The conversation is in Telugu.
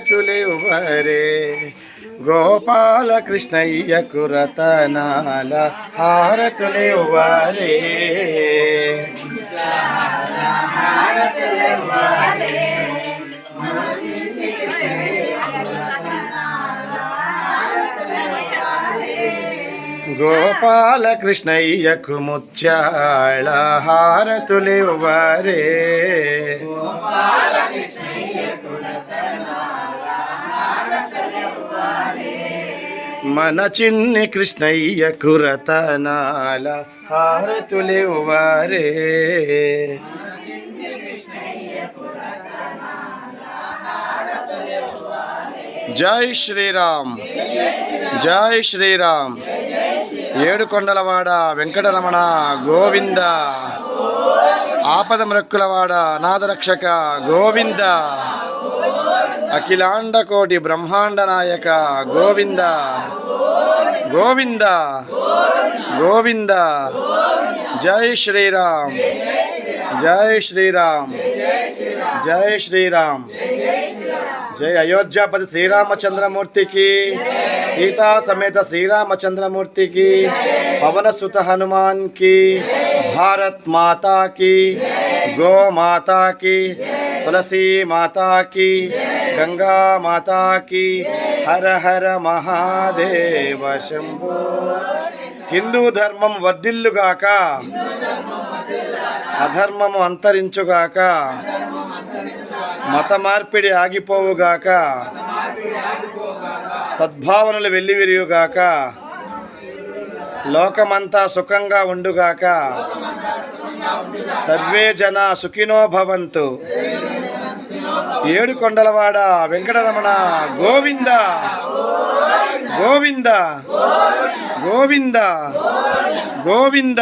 తులివరే గోపాల కృష్ణయ్యకు రతనాల హారతులివ్వరే గోపాల కృష్ణయ్యకు ముత్యాల హారతులివ్వరే మన చిన్ని కృష్ణయ్యకు రతనాల హారతులివ్వరే జై శ్రీరామ్ జై శ్రీరామ్ ఏడుకొండలవాడ వెంకటరమణ గోవింద ఆపద మ్రక్కులవాడ అనాథరక్షక గోవింద అఖిలాండ కోటి బ్రహ్మాండ నాయక గోవింద గోవింద గోవింద జై శ్రీరామ్ జై శ్రీరామ్ జై శ్రీరామ్ జై అయోధ్యాపతి శ్రీరామచంద్రమూర్తికి సీతా సమేత శ్రీరామచంద్రమూర్తికి పవనసుత హనుమాన్ కి భారత్ మాతా की गो माता की तुलसी माता की गंगा माता की हर हर महादेव शंभो हिंदू धर्मम वर्धिल्लुगाक अधर्मము అంతరించుగాక మత మార్పిడి ఆగిపోవుగాక సద్భావనలు వెల్లివిరియుగాక లోకమంతా సుఖంగా ఉండుగాక సర్వే జన సుఖినో భవంతు ఏడుకొండలవాడ వెంకటరమణ గోవింద గోవింద గోవింద గోవింద